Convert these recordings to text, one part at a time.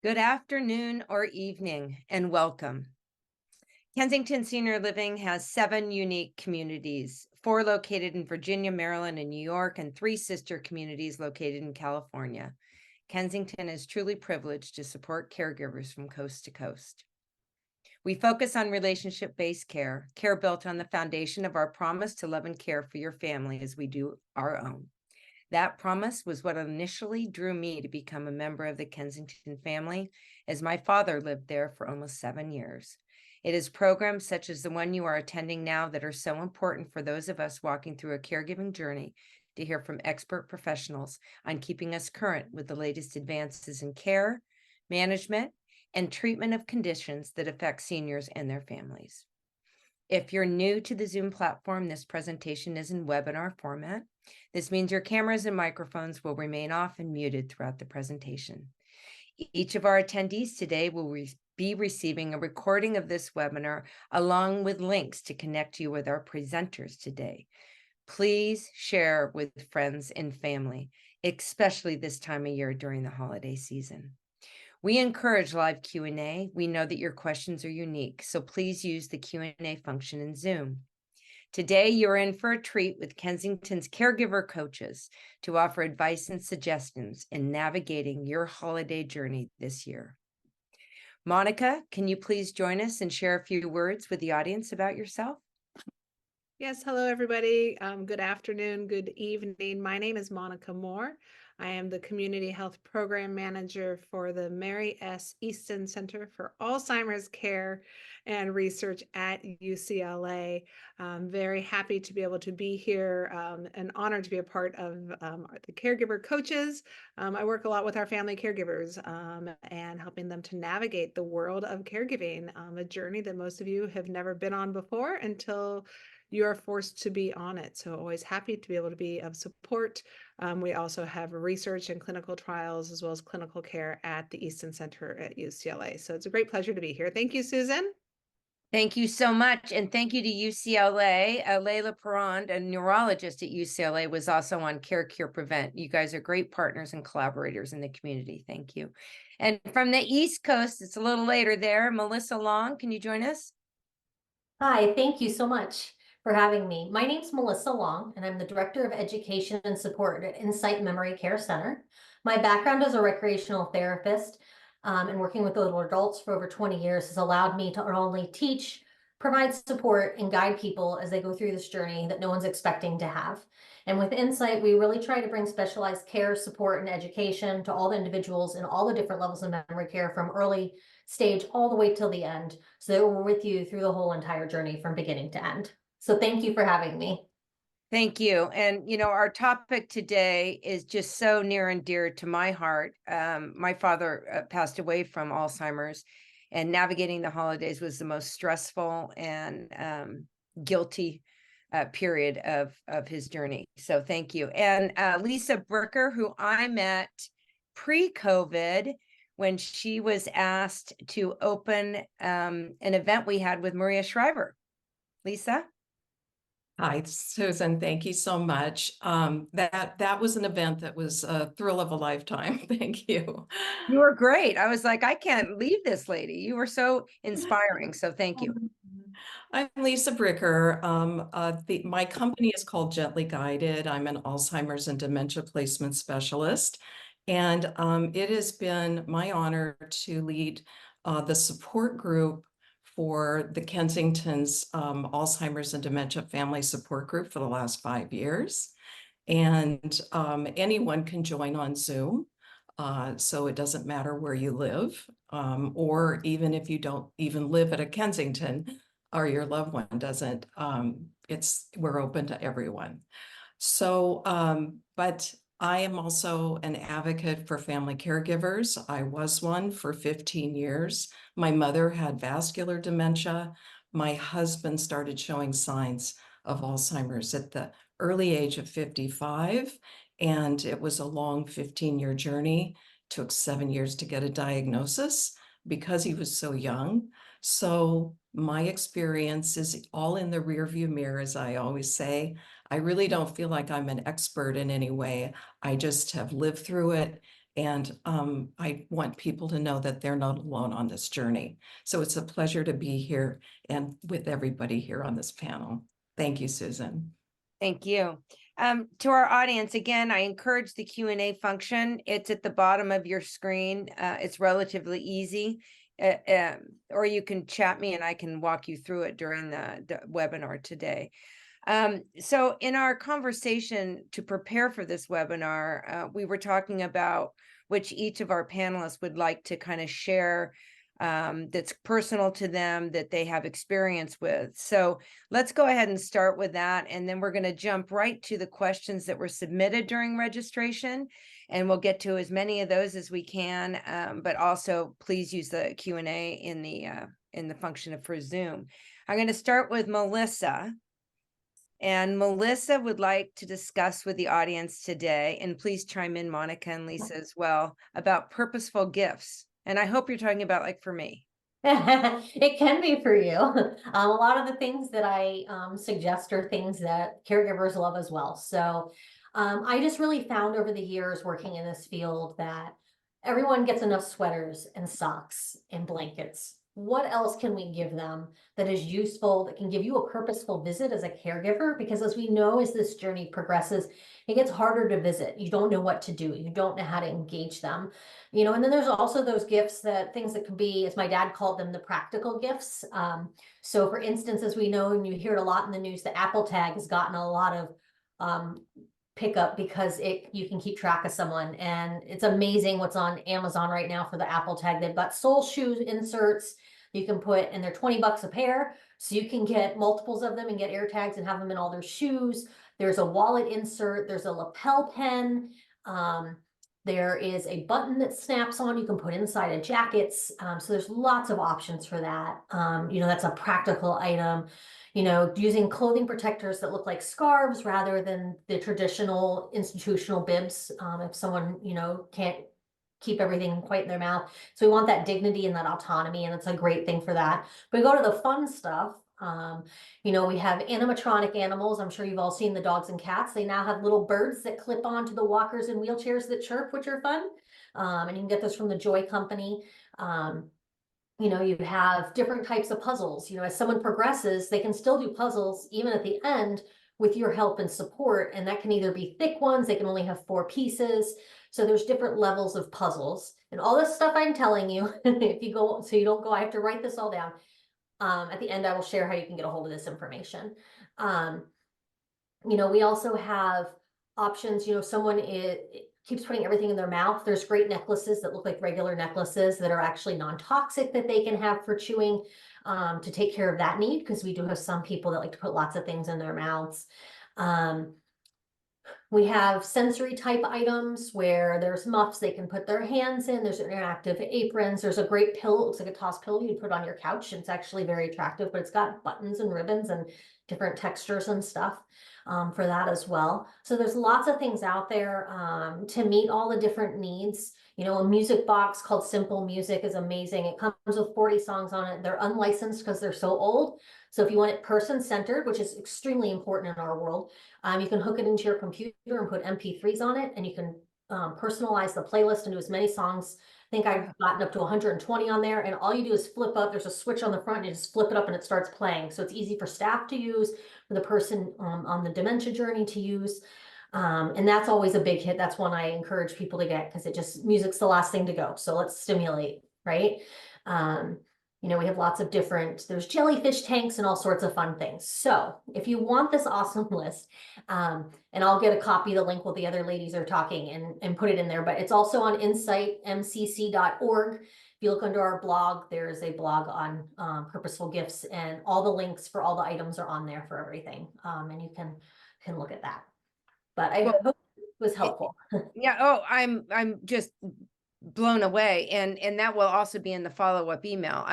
Good afternoon or evening, and welcome. Kensington Senior Living has 7 unique communities, 4 located in Virginia, Maryland, and New York, and 3 sister communities located in California. Kensington is truly privileged to support caregivers from coast to coast. We focus on relationship-based care built on the foundation of our promise to love and care for your family as we do our own. That promise was what initially drew me to become a member of the Kensington family, as my father lived there for almost 7 years. It is programs such as the one you are attending now that are so important for those of us walking through a caregiving journey to hear from expert professionals on keeping us current with the latest advances in care, management, and treatment of conditions that affect seniors and their families. If you're new to the Zoom platform, this presentation is in webinar format. This means your cameras and microphones will remain off and muted throughout the presentation. Each of our attendees today will be receiving a recording of this webinar along with links to connect you with our presenters today. Please share with friends and family, especially this time of year during the holiday season. We encourage live Q&A. We know that your questions are unique, so please use the Q&A function in Zoom. Today, you're in for a treat with Kensington's caregiver coaches to offer advice and suggestions in navigating your holiday journey this year. Monica, can you please join us and share a few words with the audience about yourself? Yes, hello everybody. Good afternoon, good evening. My name is Monica Moore. I am the Community Health Program Manager for the Mary S. Easton Center for Alzheimer's Care and Research at UCLA. I'm very happy to be able to be here, and honored to be a part of the caregiver coaches. I work a lot with our family caregivers and helping them to navigate the world of caregiving, a journey that most of you have never been on before until you are forced to be on it. So always happy to be able to be of support. We also have research and clinical trials as well as clinical care at the Easton Center at UCLA. So it's a great pleasure to be here. Thank you, Susan. Thank you so much. And thank you to UCLA. Layla Perrond, a neurologist at UCLA, was also on Care, Cure, Prevent. You guys are great partners and collaborators in the community. Thank you. And from the East Coast, it's a little later there. Melissa Long, can you join us? Hi, thank you so much for having me. My name's Melissa Long, and I'm the Director of Education and Support at Insight Memory Care Center. My background as a recreational therapist and working with older adults for over 20 years has allowed me to not only teach, provide support, and guide people as they go through this journey that no one's expecting to have. And with Insight, we really try to bring specialized care, support, and education to all the individuals in all the different levels of memory care, from early stage all the way till the end, so that we're with you through the whole entire journey from beginning to end. So thank you for having me. Thank you. And, our topic today is just so near and dear to my heart. My father passed away from Alzheimer's, and navigating the holidays was the most stressful and guilty period of his journey. So thank you. And Lisa Bricker, who I met pre-COVID when she was asked to open an event we had with Maria Shriver. Lisa? Hi, Susan. Thank you so much. That was an event that was a thrill of a lifetime. Thank you. You were great. I was like, I can't leave this lady. You were so inspiring. So thank you. I'm Lisa Bricker. My company is called Gently Guided. I'm an Alzheimer's and dementia placement specialist. And it has been my honor to lead the support group for the Kensington's Alzheimer's and Dementia Family Support Group for the last 5 years. And anyone can join on Zoom. So it doesn't matter where you live, or even if you don't even live at a Kensington or your loved one doesn't, we're open to everyone. So, but I am also an advocate for family caregivers. I was one for 15 years. My mother had vascular dementia. My husband started showing signs of Alzheimer's at the early age of 55, and it was a long 15-year journey. Took 7 years to get a diagnosis because he was so young. So my experience is all in the rearview mirror, as I always say. I really don't feel like I'm an expert in any way. I just have lived through it And I want people to know that they're not alone on this journey. So it's a pleasure to be here and with everybody here on this panel. Thank you, Susan. Thank you. To our audience, again, I encourage the Q&A function. It's at the bottom of your screen. It's relatively easy. Or you can chat me and I can walk you through it during the webinar today. So in our conversation to prepare for this webinar, we were talking about which each of our panelists would like to kind of share that's personal to them, that they have experience with. So let's go ahead and start with that. And then we're going to jump right to the questions that were submitted during registration. And we'll get to as many of those as we can. But also please use the Q&A in the function for Zoom. I'm going to start with Melissa. And Melissa would like to discuss with the audience today, and please chime in, Monica and Lisa as well, about purposeful gifts. And I hope you're talking about like for me. It can be for you. A lot of the things that I suggest are things that caregivers love as well. So I just really found over the years working in this field that everyone gets enough sweaters and socks and blankets. What else can we give them that is useful, that can give you a purposeful visit as a caregiver? Because as we know, as this journey progresses, it gets harder to visit. You don't know what to do. You don't know how to engage them. You know, and then there's also those gifts, that things that can be, as my dad called them, the practical gifts. So for instance, as we know, and you hear it a lot in the news, the Apple Tag has gotten a lot of pickup because you can keep track of someone. And it's amazing what's on Amazon right now for the Apple Tag. They've got sole shoe inserts you can put, and they're $20 a pair. So you can get multiples of them and get air tags and have them in all their shoes. There's a wallet insert. There's a lapel pen. There is a button that snaps on, you can put inside of jackets. So there's lots of options for that. You know, that's a practical item. You know, using clothing protectors that look like scarves rather than the traditional institutional bibs. If someone, you know, can't keep everything quite in their mouth. So we want that dignity and that autonomy, and it's a great thing for that. But we go to the fun stuff. You know, we have animatronic animals. I'm sure you've all seen the dogs and cats. They now have little birds that clip onto the walkers and wheelchairs that chirp, which are fun. And you can get this from the Joy Company. You know, you have different types of puzzles. You know, as someone progresses, they can still do puzzles even at the end with your help and support. And that can either be thick ones, they can only have 4 pieces. So there's different levels of puzzles. And all this stuff I'm telling you, if you go, so you don't go, I have to write this all down. At the end, I will share how you can get a hold of this information. You know, we also have options. You know, someone keeps putting everything in their mouth. There's great necklaces that look like regular necklaces that are actually non-toxic that they can have for chewing to take care of that need, because we do have some people that like to put lots of things in their mouths. We have sensory type items where there's muffs they can put their hands in. There's interactive aprons. There's a great pillow. It looks like a toss pillow you put on your couch. It's actually very attractive, but it's got buttons and ribbons and different textures and stuff for that as well. So there's lots of things out there to meet all the different needs. You know, a music box called Simple Music is amazing. It comes with 40 songs on it. They're unlicensed because they're so old. So if you want it person-centered, which is extremely important in our world, you can hook it into your computer and put MP3s on it, and you can personalize the playlist and do as many songs. I think I've gotten up to 120 on there, and all you do is flip up. There's a switch on the front, and you just flip it up and it starts playing. So it's easy for staff to use, for the person on the dementia journey to use. And that's always a big hit. That's one I encourage people to get, because it just, music's the last thing to go. So let's stimulate, right? You know, we have lots of different, there's jellyfish tanks and all sorts of fun things. So if you want this awesome list, and I'll get a copy, the link while the other ladies are talking, and put it in there, but it's also on insightmcc.org. If you look under our blog, there's a blog on purposeful gifts, and all the links for all the items are on there for everything. And you can look at that. But I hope it was helpful. Yeah. Oh, I'm just blown away, and that will also be in the follow-up email.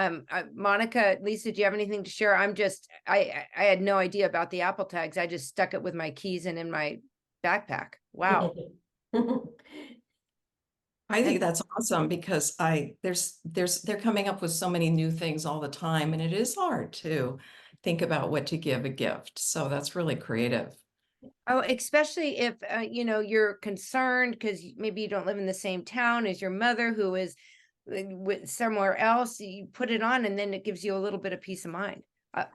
Monica, Lisa, do you have anything to share? I had no idea about the Apple Tags. I just stuck it with my keys and in my backpack. Wow. I think that's awesome, because they're coming up with so many new things all the time, and it is hard to think about what to give a gift. So that's really creative. Oh, especially if, you're concerned because maybe you don't live in the same town as your mother who is with somewhere else. You put it on and then it gives you a little bit of peace of mind.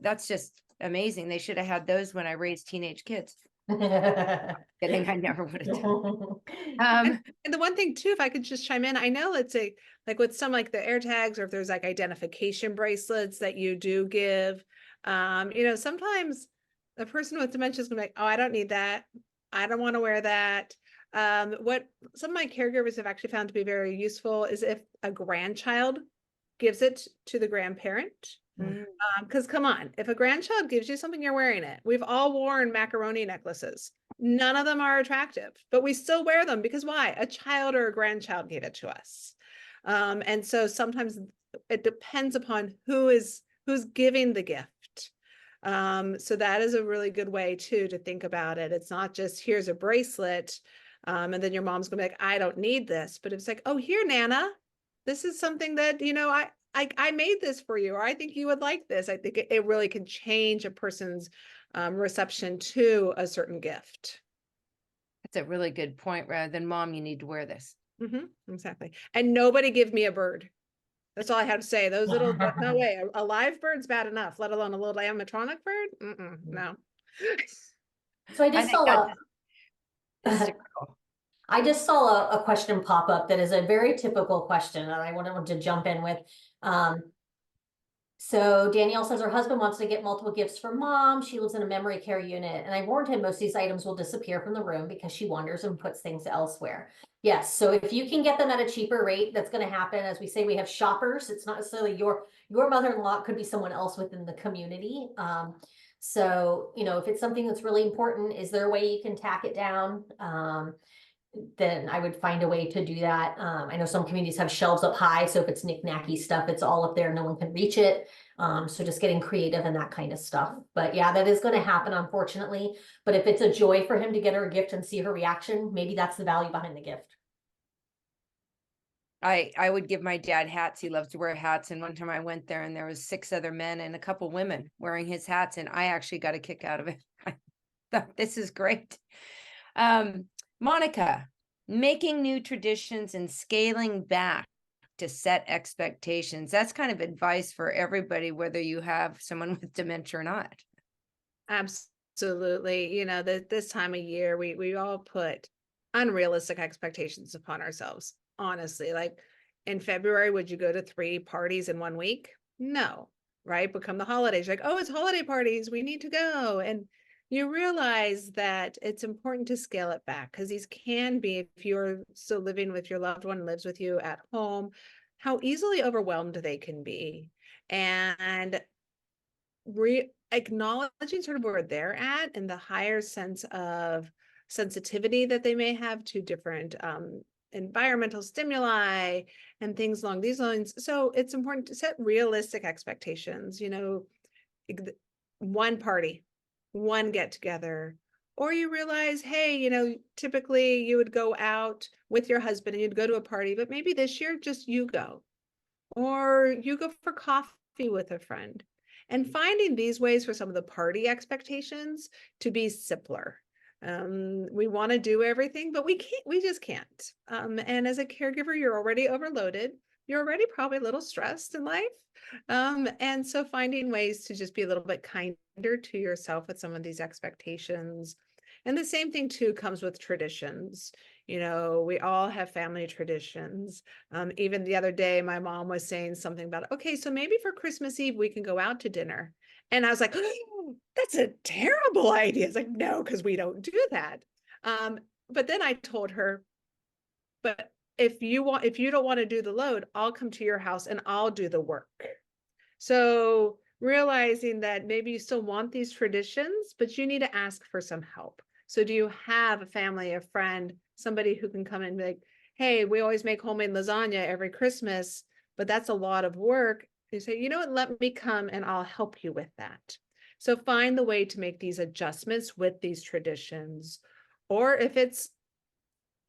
That's just amazing. They should have had those when I raised teenage kids. Kidding, I never would have done. And the one thing too, if I could just chime in, I know, let's say, like with some like the air tags, or if there's like identification bracelets that you do give, sometimes the person with dementia is gonna be like, oh, I don't need that. I don't want to wear that. What some of my caregivers have actually found to be very useful is if a grandchild gives it to the grandparent. Mm. Because come on, if a grandchild gives you something, you're wearing it. We've all worn macaroni necklaces. None of them are attractive, but we still wear them because why? A child or a grandchild gave it to us. And so sometimes it depends upon who's giving the gift. So that is a really good way too to think about it. It's not just here's a bracelet, and then your mom's gonna be like, I don't need this, but it's like, oh, here, Nana, this is something that I made this for you, or I think you would like this. I think it really can change a person's reception to a certain gift. That's a really good point. Rather than mom, you need to wear this. Exactly. And nobody give me a bird. That's all I have to say. Those little, no way. A live bird's bad enough, let alone a little animatronic bird. No. So I I just think saw that's hysterical. I just saw a question pop up that is a very typical question that I wanted to jump in with. So Danielle says her husband wants to get multiple gifts for mom. She lives in a memory care unit. And I warned him most of these items will disappear from the room because she wanders and puts things elsewhere. Yes. So if you can get them at a cheaper rate, that's going to happen. As we say, we have shoppers. It's not necessarily your mother-in-law, it could be someone else within the community. So, if it's something that's really important, is there a way you can tack it down? Then I would find a way to do that. I know some communities have shelves up high, so if it's knick-knacky stuff, it's all up there, no one can reach it. So just getting creative and that kind of stuff. But yeah, that is going to happen, unfortunately. But if it's a joy for him to get her a gift and see her reaction, maybe that's the value behind the gift. I would give my dad hats. He loves to wear hats. And one time I went there and there was 6 other men and a couple women wearing his hats. And I actually got a kick out of it. I thought, this is great. Monica, making new traditions and scaling back to set expectations. That's kind of advice for everybody, whether you have someone with dementia or not. Absolutely. This time of year, we all put unrealistic expectations upon ourselves. Honestly, like in February, would you go to 3 parties in 1 week? No, right? But come the holidays, you're like, oh, it's holiday parties, we need to go. And you realize that it's important to scale it back because these can be, if you're still living with your loved one, lives with you at home, how easily overwhelmed they can be. And acknowledging sort of where they're at and the higher sense of sensitivity that they may have to different environmental stimuli and things along these lines. So it's important to set realistic expectations, one party, one get together, or you realize, hey, typically you would go out with your husband and you'd go to a party, but maybe this year just you go, or you go for coffee with a friend. And finding these ways for some of the party expectations to be simpler. We want to do everything, but we just can't. And as a caregiver, you're already overloaded. You're already probably a little stressed in life. And so finding ways to just be a little bit kinder to yourself with some of these expectations. And the same thing too comes with traditions. We all have family traditions. Even the other day, my mom was saying something about, okay, so maybe for Christmas Eve, we can go out to dinner. And I was like, oh, that's a terrible idea. It's like, no, because we don't do that. But then I told her, but if you don't want to do the load, I'll come to your house and I'll do the work. So realizing that maybe you still want these traditions, but you need to ask for some help. So do you have a family, a friend, somebody who can come and be like, hey, we always make homemade lasagna every Christmas, but that's a lot of work. You say, you know what, let me come and I'll help you with that. So find the way to make these adjustments with these traditions. Or if it's,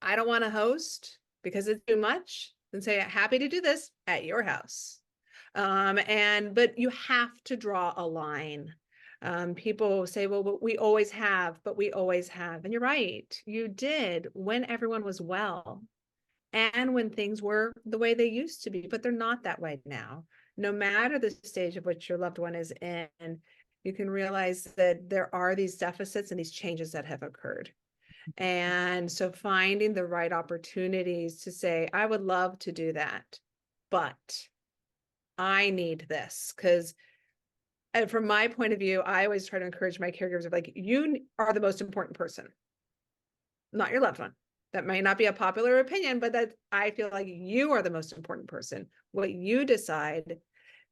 I don't want to host because it's too much, then say, happy to do this at your house. But you have to draw a line. People say, well, but we always have, but we always have. And you're right, you did when everyone was well and when things were the way they used to be, but they're not that way now. No matter the stage of which your loved one is in, you can realize that there are these deficits and these changes that have occurred. And so finding the right opportunities to say, I would love to do that, but I need this. Because from my point of view, I always try to encourage my caregivers of like, you are the most important person, not your loved one. That may not be a popular opinion, but that I feel like you are the most important person. What you decide,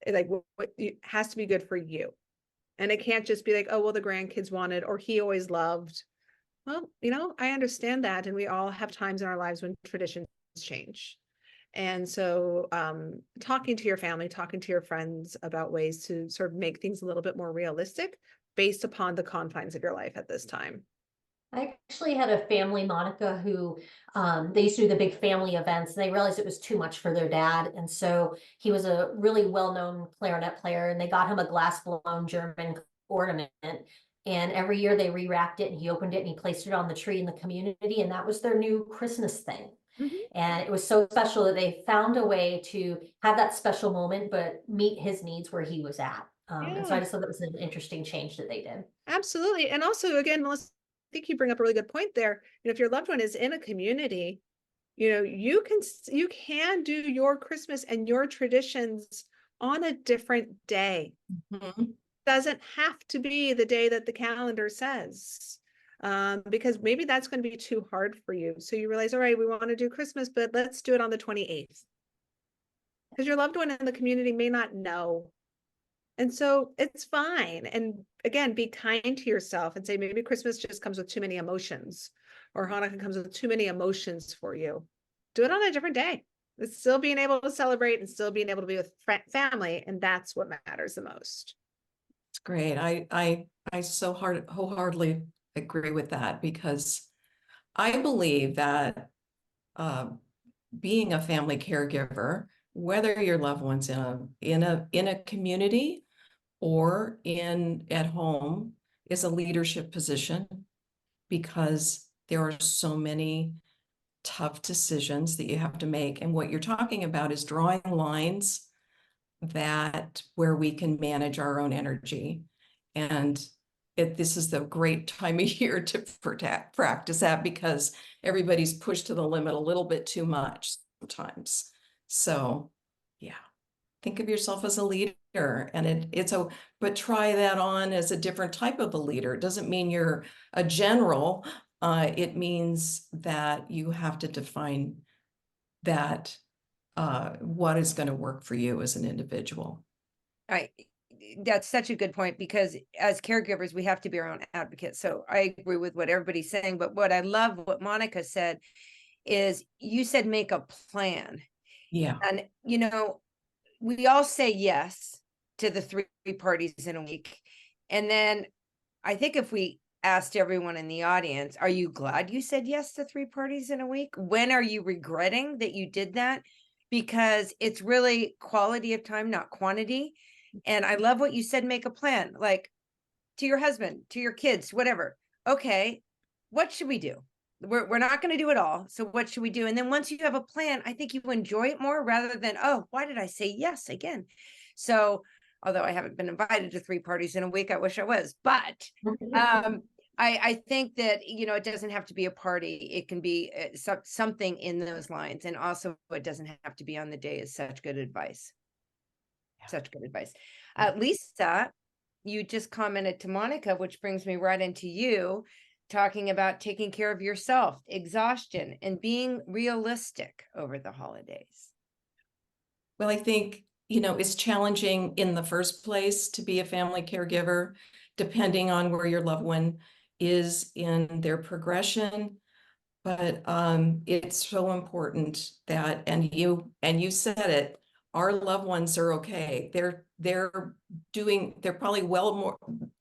like what has to be good for you. And it can't just be like, oh, well, the grandkids wanted, or he always loved. Well, I understand that. And we all have times in our lives when traditions change. And so talking to your family, talking to your friends about ways to sort of make things a little bit more realistic based upon the confines of your life at this time. I actually had a family, Monica, who they used to do the big family events, and they realized it was too much for their dad. And so he was a really well-known clarinet player, and they got him a glass blown German ornament. And every year they re-wrapped it, and he opened it and he placed it on the tree in the community, and that was their new Christmas thing. And it was so special that they found a way to have that special moment, but meet his needs where he was at. And so I just thought that was an interesting change that they did. Absolutely. And also, again, Melissa, I think you bring up a really good point there. If your loved one is in a community, you can do your Christmas and your traditions on a different day. Doesn't have to be the day that the calendar says. Because maybe that's going to be too hard for you. So you realize, all right, we want to do Christmas, but let's do it on the 28th. Because your loved one in the community may not know. And so it's fine. And again, be kind to yourself and say, maybe Christmas just comes with too many emotions, or Hanukkah comes with too many emotions for you. Do it on a different day. It's still being able to celebrate and still being able to be with family. And that's what matters the most. It's great. I so wholeheartedly agree with that, because I believe that being a family caregiver, whether your loved one's in a community or at home, is a leadership position, because there are so many tough decisions that you have to make. And what you're talking about is drawing lines where we can manage our own energy. And this is the great time of year to practice that, because everybody's pushed to the limit a little bit too much sometimes. So yeah, think of yourself as a leader, and but try that on as a different type of a leader. It doesn't mean you're a general. It means that you have to define that what is going to work for you as an individual. That's such a good point, because as caregivers, we have to be our own advocates. So I agree with what everybody's saying, but what I love what Monica said is, you said make a plan. Yeah. And we all say yes to the 3 parties in a week. And then I think if we asked everyone in the audience, are you glad you said yes to 3 parties in a week? When are you regretting that you did that? Because it's really quality of time, not quantity. And I love what you said, make a plan, like to your husband, to your kids, whatever. Okay, what should we do? We're not going to do it all. So what should we do? And then once you have a plan, I think you enjoy it more, rather than, oh, why did I say yes again? So although I haven't been invited to 3 parties in a week, I wish I was. But I think that, it doesn't have to be a party. It can be something in those lines. And also, it doesn't have to be on the day, is such good advice. Such good advice. Lisa, you just commented to Monica, which brings me right into you, talking about taking care of yourself, exhaustion, and being realistic over the holidays. Well, I think, it's challenging in the first place to be a family caregiver, depending on where your loved one is in their progression. But it's so important that, and you said it, our loved ones are okay. They're probably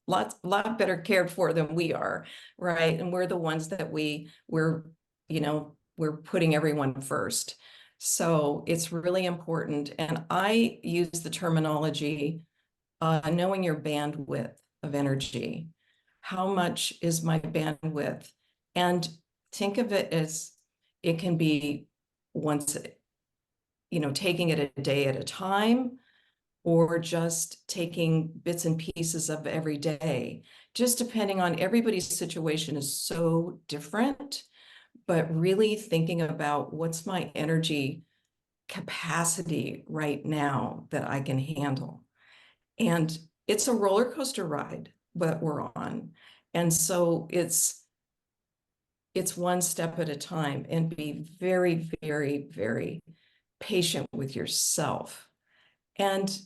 lot better cared for than we are, right? And we're the ones that we're putting everyone first. So it's really important. And I use the terminology, knowing your bandwidth. of energy? How much is my bandwidth? And think of it as it can be once, taking it a day at a time, or just taking bits and pieces of every day, just depending on everybody's situation is so different, but really thinking about what's my energy capacity right now that I can handle. And it's a roller coaster ride that we're on. And so it's one step at a time, and be very, very, very patient with yourself. And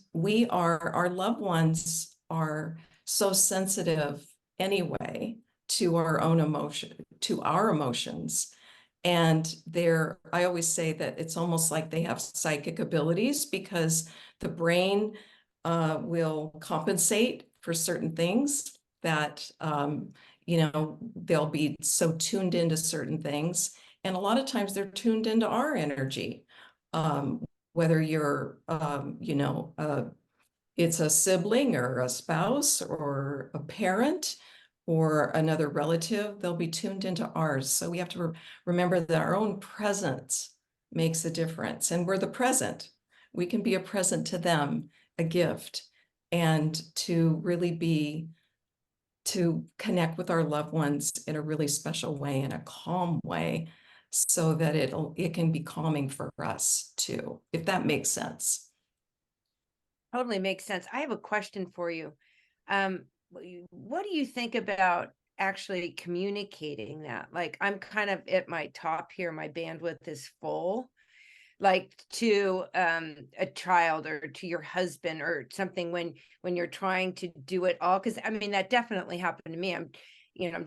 our loved ones are so sensitive anyway to our own to our emotions. And I always say that it's almost like they have psychic abilities, because the brain will compensate for certain things that, they'll be so tuned into certain things. And a lot of times they're tuned into our energy. Whether you're, it's a sibling or a spouse or a parent or another relative, they'll be tuned into ours. So we have to remember that our own presence makes a difference, and we're the present. We can be a present to them, a gift, and to really to connect with our loved ones in a really special way, in a calm way, so that it can be calming for us too, if that makes sense. Totally makes sense. I have a question for you. What do you think about actually communicating that? Like, I'm kind of at my top here, my bandwidth is full, like to a child or to your husband or something, when you're trying to do it all. Because I mean, that definitely happened to me.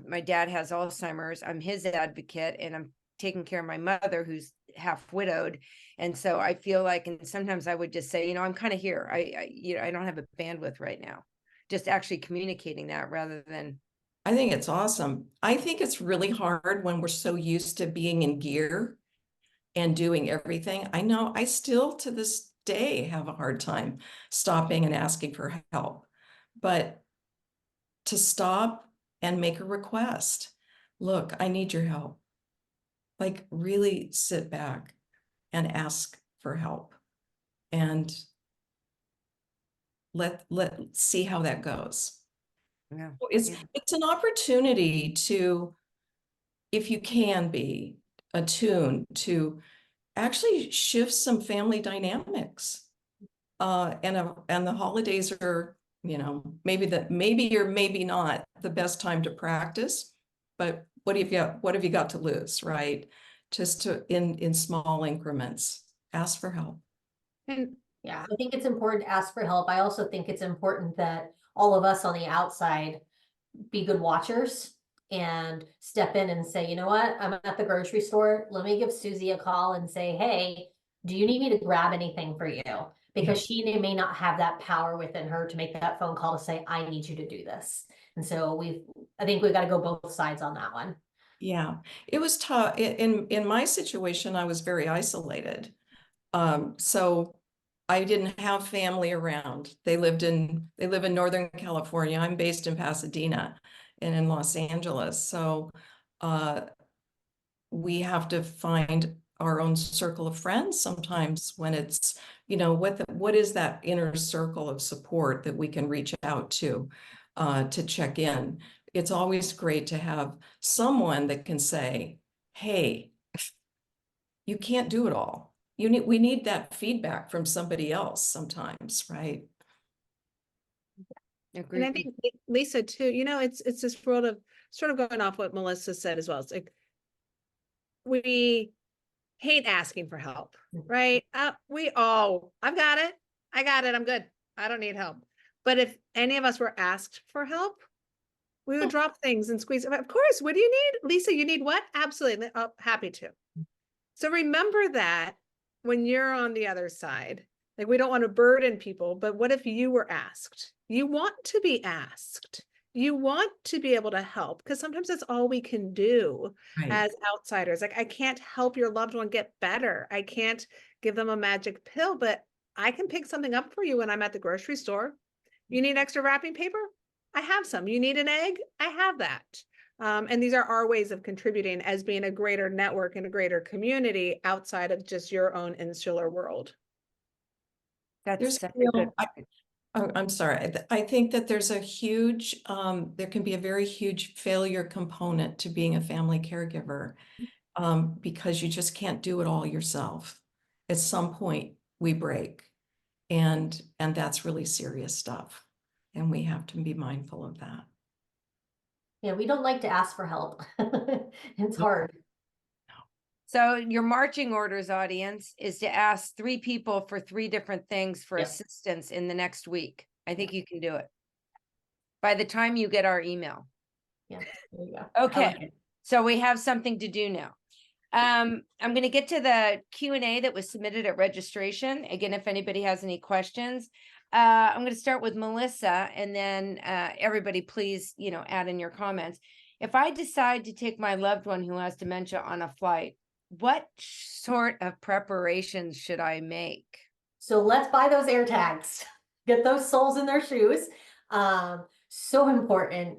My dad has Alzheimer's. I'm his advocate, and I'm taking care of my mother, who's half widowed. And so I feel like, and sometimes I would just say, I'm kind of here. I don't have a bandwidth right now. Just actually communicating that rather than. I think it's awesome. I think it's really hard when we're so used to being in gear and doing everything. I know I still to this day have a hard time stopping and asking for help, but to stop and make a request. Look, I need your help. Like, really sit back and ask for help, and let's see how that goes. Yeah. It's an opportunity to, if you can be attuned to, actually shift some family dynamics. And the holidays are, maybe not the best time to practice, but what have you got to lose, right? Just in small increments, ask for help. And Yeah, I think it's important to ask for help. I also think it's important that all of us on the outside be good watchers and step in and say, you know what, I'm at the grocery store. Let me give Susie a call and say, hey, do you need me to grab anything for you? Because she may not have that power within her to make that phone call to say, I need you to do this. And so I think we've got to go both sides on that one. Yeah, it was tough. In my situation, I was very isolated. So I didn't have family around. They live in Northern California. I'm based in Pasadena and in Los Angeles. So we have to find our own circle of friends sometimes, when it's, what is that inner circle of support that we can reach out to check in. It's always great to have someone that can say, hey, you can't do it all. We need that feedback from somebody else sometimes, right? And I think Lisa too, it's this world of sort of going off what Melissa said as well. It's like, we hate asking for help, right? I've got it. I'm good. I don't need help. But if any of us were asked for help, we would drop things and squeeze. Of course. What do you need? Lisa, you need what? Absolutely. Oh, happy to. So remember that when you're on the other side, like, we don't want to burden people, but what if you were asked? You want to be asked. You want to be able to help, because sometimes that's all we can do as outsiders. Like, I can't help your loved one get better. I can't give them a magic pill, but I can pick something up for you when I'm at the grocery store. You need extra wrapping paper? I have some. You need an egg? I have that. And these are our ways of contributing as being a greater network and a greater community outside of just your own insular world. That's There's such a real- good. Oh, I'm sorry. I think that there's a huge, there can be a very huge failure component to being a family caregiver, because you just can't do it all yourself. At some point, we break, and that's really serious stuff, and we have to be mindful of that. Yeah, we don't like to ask for help. It's hard. So your marching orders, audience, is to ask 3 people for 3 different things for Yep. assistance in the next week. I think you can do it by the time you get our email. Yeah, there you go. I Okay, like it. so we have something to do now. I'm going to get to the Q&A that was submitted at registration. Again, if anybody has any questions, I'm going to start with Melissa, and then everybody, please, add in your comments. If I decide to take my loved one who has dementia on a flight, what sort of preparations should I make? So let's buy those air tags, get those soles in their shoes. So important.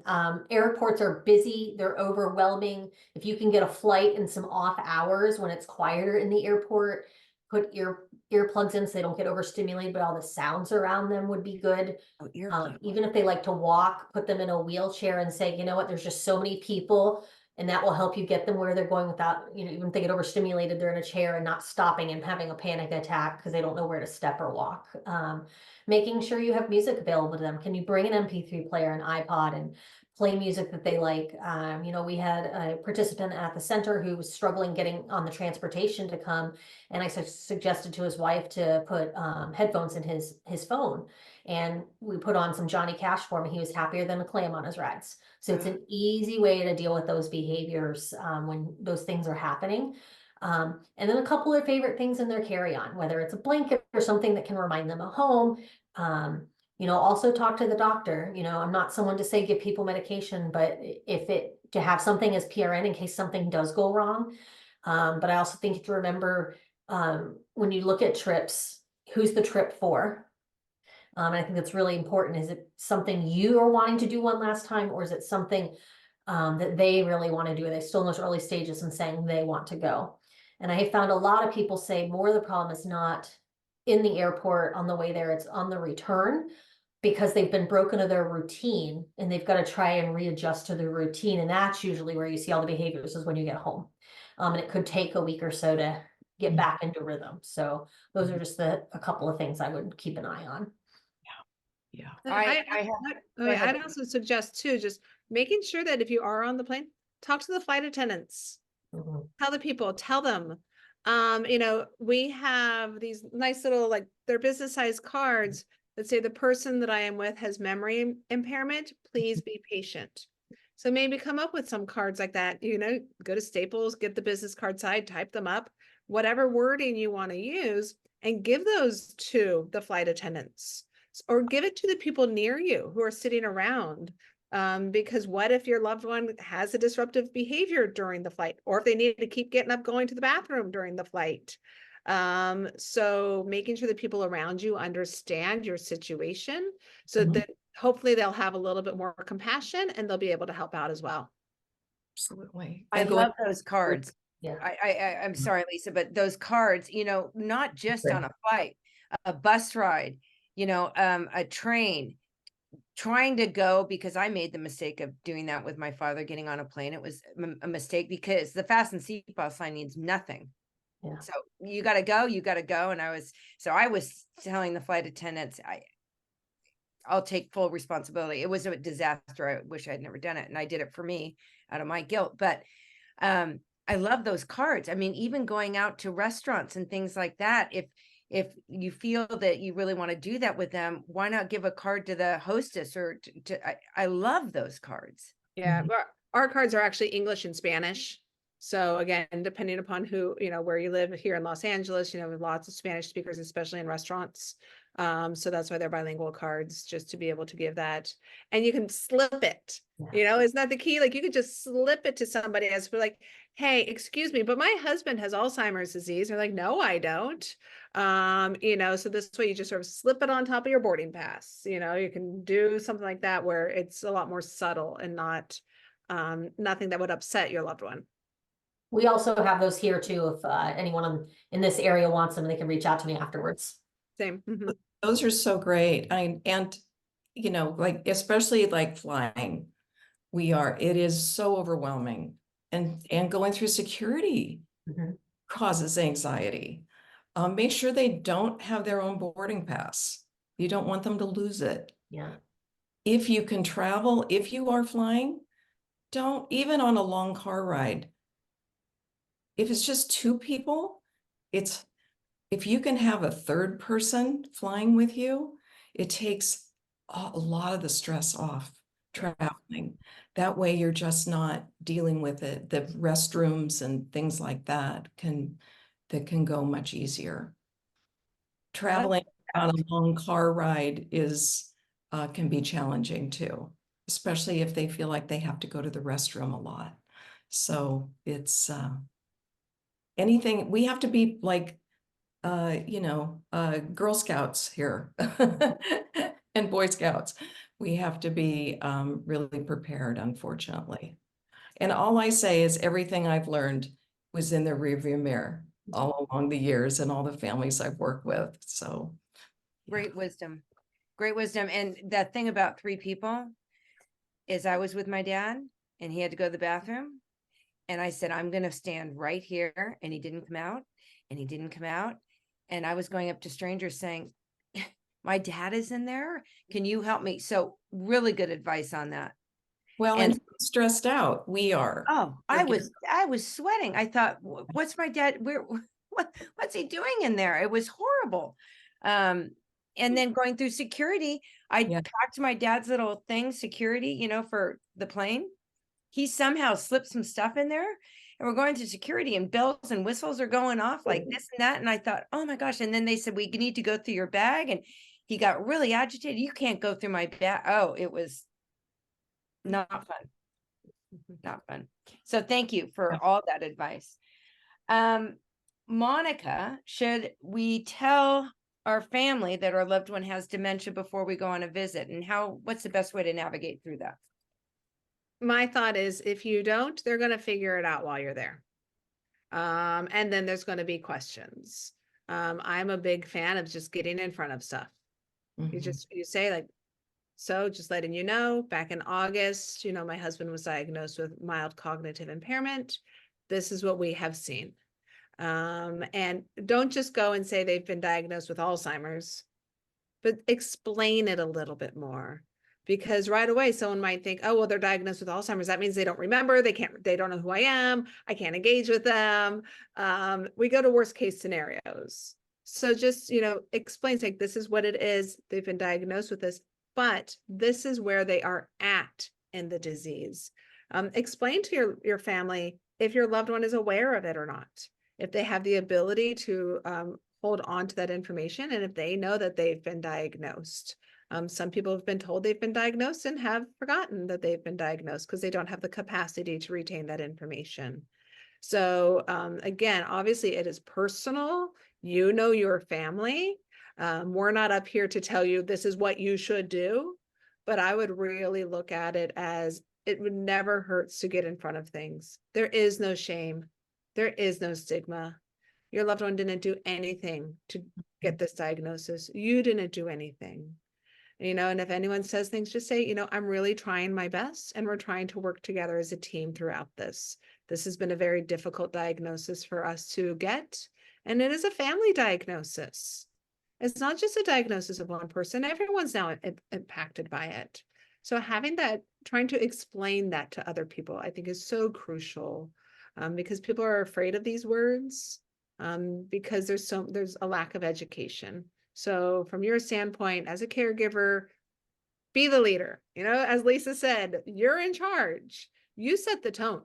Airports are busy, they're overwhelming. If you can get a flight and some off hours when it's quieter in the airport, put earplugs in so they don't get overstimulated, but all the sounds around them would be good. Oh, earplugs. Even if they like to walk, put them in a wheelchair and say, you know what, there's just so many people, and that will help you get them where they're going without, even if they get overstimulated, they're in a chair and not stopping and having a panic attack because they don't know where to step or walk. Making sure you have music available to them. Can you bring an MP3 player, an iPod, and play music that they like? We had a participant at the center who was struggling getting on the transportation to come, and I suggested to his wife to put headphones in his phone, and we put on some Johnny Cash for him. He was happier than a clam on his rides. So it's an easy way to deal with those behaviors when those things are happening. And then a couple of favorite things in their carry-on, whether it's a blanket or something that can remind them of home. Also talk to the doctor. I'm not someone to say give people medication, but to have something as PRN in case something does go wrong. But I also think to remember when you look at trips, who's the trip for? I think that's really important. Is it something you are wanting to do one last time, or is it something that they really want to do? Are they still in those early stages and saying they want to go? And I have found a lot of people say more of the problem is not in the airport on the way there, it's on the return, because they've been broken of their routine and they've got to try and readjust to the routine. And that's usually where you see all the behaviors is when you get home. And it could take a week or so to get back into rhythm. So those are just a couple of things I would keep an eye on. Yeah. I'd also suggest too, just making sure that if you are on the plane, talk to the flight attendants. Mm-hmm. Tell them, we have these nice little, they're business size cards that say the person that I am with has memory impairment, please be patient. So maybe come up with some cards like that, go to Staples, get the business card side, type them up, whatever wording you want to use, and give those to the flight attendants. Or give it to the people near you who are sitting around. Because what if your loved one has a disruptive behavior during the flight, or if they need to keep getting up, going to the bathroom during the flight? So making sure that people around you understand your situation so that hopefully they'll have a little bit more compassion and they'll be able to help out as well. Absolutely. I love those cards. Yeah. I'm sorry, Lisa, but those cards, not just on a flight, a bus ride, a train, trying to go, because I made the mistake of doing that with my father getting on a plane. It was a mistake because the fasten seatbelt sign means nothing. Yeah. So you got to go. And I was telling the flight attendants, I'll take full responsibility. It was a disaster. I wish I'd never done it. And I did it for me out of my guilt. But I love those cards. I mean, even going out to restaurants and things like that, if you feel that you really want to do that with them, why not give a card to the hostess or I love those cards. Yeah, our cards are actually English and Spanish. So again, depending upon who, where you live here in Los Angeles, with lots of Spanish speakers, especially in restaurants. So that's why they're bilingual cards, just to be able to give that. And you can slip it, Yeah. isn't that the key? Like you could just slip it to somebody else, be like, hey, excuse me, but my husband has Alzheimer's disease. They're like, no, I don't. So this way you just sort of slip it on top of your boarding pass. You can do something like that where it's a lot more subtle and not nothing that would upset your loved one. We also have those here too. If anyone in this area wants them, they can reach out to me afterwards. Same. Mhm. Those are so great. Like, especially like flying, it is so overwhelming, and going through security Mhm. causes anxiety. Make sure they don't have their own boarding pass. You don't want them to lose it. Yeah. If you can travel, if you are flying, don't, even on a long car ride, if it's just two people, if you can have a third person flying with you, it takes a lot of the stress off traveling. That way you're just not dealing with it. The restrooms and things like that can go much easier. Traveling on a long car ride can be challenging too, especially if they feel like they have to go to the restroom a lot. So it's anything, we have to be like Girl Scouts here and Boy Scouts. We have to be really prepared, unfortunately. And all I say is everything I've learned was in the rearview mirror all along the years and all the families I've worked with. So Great wisdom. Great wisdom. And that thing about three people is I was with my dad and he had to go to the bathroom. And I said, I'm going to stand right here. And he didn't come out and he didn't come out. And I was going up to strangers saying, my dad is in there. Can you help me? So really good advice on that. well, and stressed out we are. Oh, I was sweating. I thought, what's my dad? What's he doing in there? It was horrible. And then going through security, I packed my dad's little thing, security, for the plane. He somehow slipped some stuff in there, and we're going to security and bells and whistles are going off like this and that. And I thought, oh my gosh. And then they said, we need to go through your bag. And he got really agitated. You can't go through my bag. Oh, it was not fun. Not fun. So thank you for all that advice. Monica, should we tell our family that our loved one has dementia before we go on a visit, and what's the best way to navigate through that? My thought is if you don't, they're going to figure it out while you're there. And then there's going to be questions. I'm a big fan of just getting in front of stuff. You say like, so just letting you know, back in August, my husband was diagnosed with mild cognitive impairment. This is what we have seen. And don't just go and say they've been diagnosed with Alzheimer's, but explain it a little bit more. Because right away, someone might think, oh, well, they're diagnosed with Alzheimer's. That means they don't remember. They don't know who I am. I can't engage with them. We go to worst case scenarios. So just, explain, like, this is what it is. They've been diagnosed with this, but this is where they are at in the disease. Explain to your family if your loved one is aware of it or not, if they have the ability to hold on to that information, and if they know that they've been diagnosed. Some people have been told they've been diagnosed and have forgotten that they've been diagnosed because they don't have the capacity to retain that information. So again, obviously it is personal. Your family. We're not up here to tell you this is what you should do, but I would really look at it as it would never hurt to get in front of things. There is no shame. There is no stigma. Your loved one didn't do anything to get this diagnosis. You didn't do anything. And if anyone says things, just say, I'm really trying my best, and we're trying to work together as a team throughout this. This has been a very difficult diagnosis for us to get, and it is a family diagnosis. It's not just a diagnosis of one person. Everyone's now impacted by it. So having that, trying to explain that to other people, I think is so crucial, because people are afraid of these words, because there's a lack of education. So from your standpoint as a caregiver, be the leader. As Lisa said, you're in charge. You set the tone.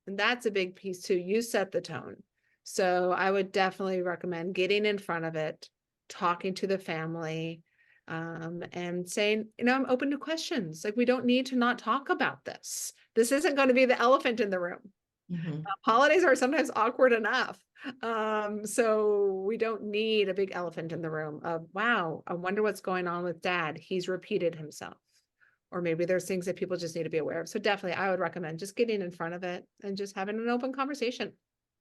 And that's a big piece too. You set the tone. So I would definitely recommend getting in front of it, talking to the family, and saying, I'm open to questions. Like, we don't need to not talk about this. This isn't going to be the elephant in the room. Mhm. Holidays are sometimes awkward enough. So we don't need a big elephant in the room of, wow, I wonder what's going on with dad. He's repeated himself. Or maybe there's things that people just need to be aware of. So definitely I would recommend just getting in front of it and just having an open conversation.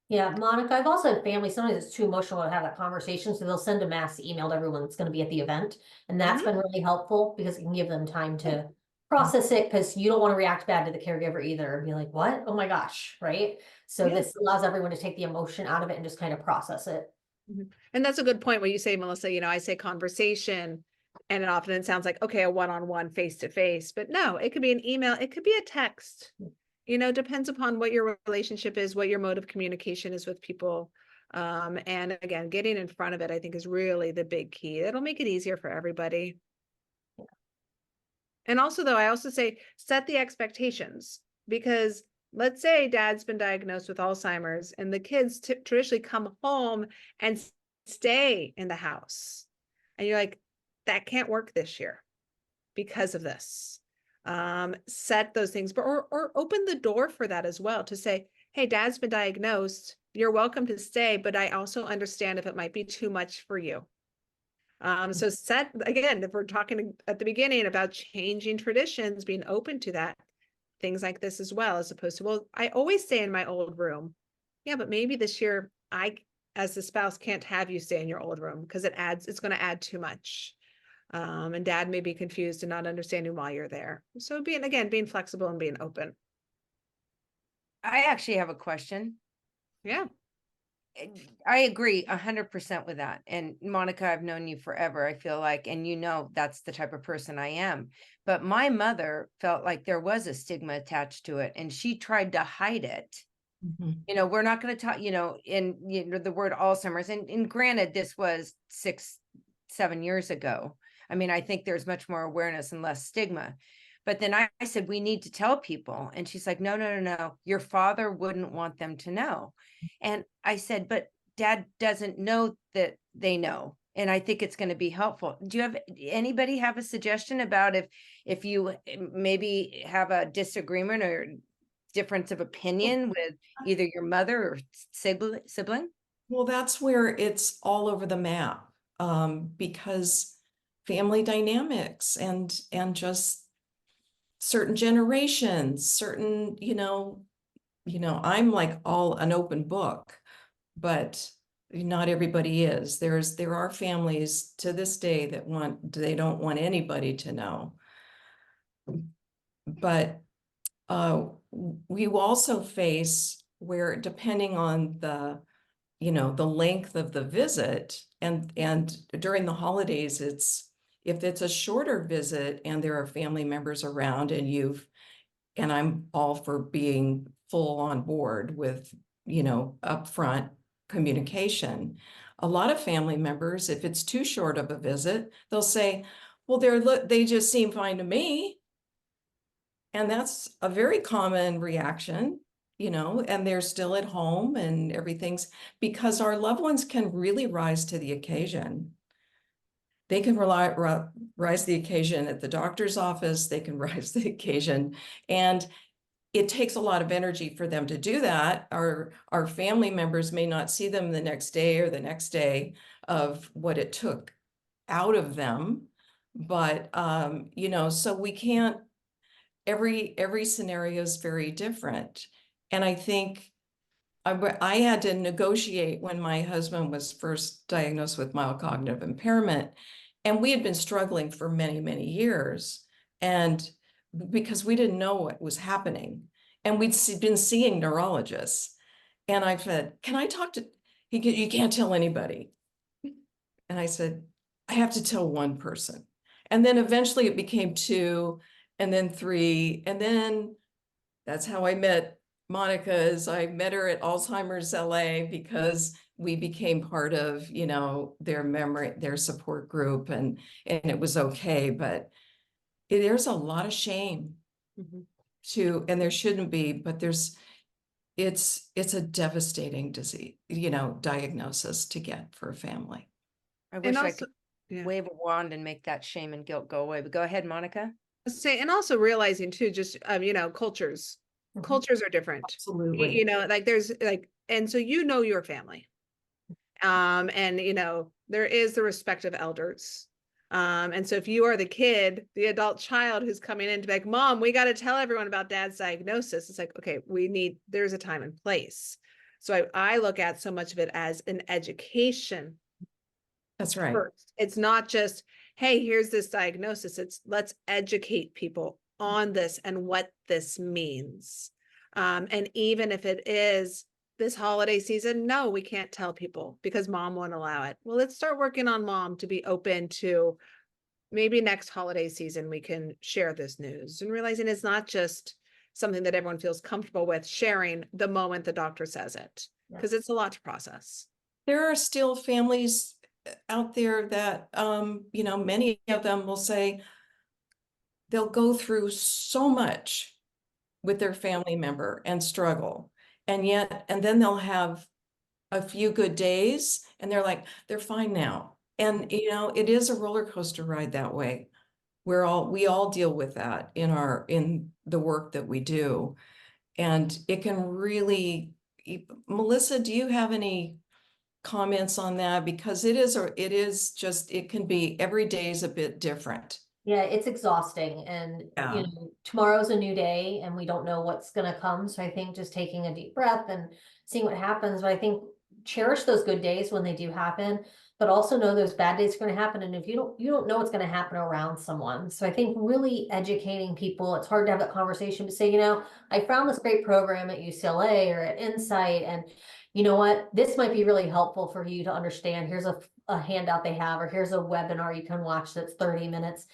Yeah, Monica, I've also had family, sometimes it's too emotional to have that conversation, so they'll send a mass email to everyone that's gonna be at the event. And that's been really helpful because it can give them time to process it, because you don't want to react bad to the caregiver either and be like, what? Oh my gosh, right? So Yeah. this allows everyone to take the emotion out of it and just kind of process it. And that's a good point what you say, Melissa. I say conversation, and it sounds like, okay, a one-on-one face-to-face, but no, it could be an email, it could be a text. Depends upon what your relationship is, what your mode of communication is with people. And again, getting in front of it, I think, is really the big key. It'll make it easier for everybody. And also, though, I also say set the expectations, because let's say dad's been diagnosed with Alzheimer's and the kids traditionally come home and stay in the house. And you're like, that can't work this year because of this. Set those things, but or open the door for that as well, to say, hey, dad's been diagnosed. You're welcome to stay, but I also understand if it might be too much for you. So set, again, if we're talking at the beginning about changing traditions, being open to that, things like this as well, as opposed to, well, I always stay in my old room. Yeah, but maybe this year I, as the spouse, can't have you stay in your old room because it's going to add too much. And dad may be confused and not understanding why you're there. So being flexible and being open. I actually have a question. Yeah. I agree 100% with that. And Monica, I've known you forever, I feel like, and that's the type of person I am. But my mother felt like there was a stigma attached to it, and she tried to hide it. Mhm. We're not going to talk, in the word Alzheimer's, and granted, this was 6-7 years ago. I mean, I think there's much more awareness and less stigma. But then I said, we need to tell people. And she's like, no, no, no, no. Your father wouldn't want them to know. And I said, but dad doesn't know that they know. And I think it's going to be helpful. Do you have anybody have a suggestion about if you maybe have a disagreement or difference of opinion with either your mother or sibling? Well, that's where it's all over the map, because family dynamics and just certain generations, certain, I'm like all an open book, but not everybody is. There are families to this day that they don't want anybody to know. But we also face where, depending on the length of the visit, and during the holidays, if it's a shorter visit and there are family members around, and I'm all for being full on board with, upfront communication. A lot of family members, if it's too short of a visit, they'll say, well, they just seem fine to me. And that's a very common reaction, and they're still at home and everything's, because our loved ones can really rise to the occasion. They can rise the occasion at the doctor's office, they can rise the occasion, and it takes a lot of energy for them to do that. Our family members may not see them the next day or the next day of what it took out of them. But, so we can't, every scenario is very different. And I think I had to negotiate when my husband was first diagnosed with mild cognitive impairment, and we had been struggling for many, many years. And because we didn't know what was happening, and we'd been seeing neurologists, and I said, can I talk to, you can't tell anybody. And I said, I have to tell one person. And then eventually it became 2, and then 3, and then that's how I met Monica. I met her at Alzheimer's LA because we became part of, their support group, and it was okay. But there's a lot of shame and there shouldn't be, but it's a devastating disease, diagnosis to get for a family. I And wish I also, could yeah. wave a wand and make that shame and guilt go away. But go ahead, Monica. And also realizing too, just cultures Mhm. are different. Absolutely. Like there's like, and so your family, and there is the respect of elders, and so if you are the kid, the adult child who's coming in to be like, Mom, we got to tell everyone about Dad's diagnosis, it's like, okay, there's a time and place. So I look at so much of it as an education. That's right. First, it's not just, hey, here's this diagnosis. It's let's educate people on this and what this means. And even if it is this holiday season, no, we can't tell people because Mom won't allow it. Well, let's start working on Mom to be open to maybe next holiday season we can share this news, and realizing it's not just something that everyone feels comfortable with sharing the moment the doctor says it, because it's a lot to process. There are still families out there that, many of them will say they'll go through so much with their family member and struggle. And then they'll have a few good days and they're fine now. And, it is a roller coaster ride that way. We all deal with that in the work that we do. And it can really, Melissa, do you have any comments on that? Because it can be, every day is a bit different. Yeah, it's exhausting, and Yeah. tomorrow's a new day and we don't know what's gonna come. So I think just taking a deep breath and seeing what happens, but I think cherish those good days when they do happen, but also know those bad days are gonna happen. And if you don't know what's gonna happen around someone. So I think really educating people, it's hard to have that conversation, but say, I found this great program at UCLA or at Insight, and you know what, this might be really helpful for you to understand. Here's a handout they have, or here's a webinar you can watch that's 30 minutes,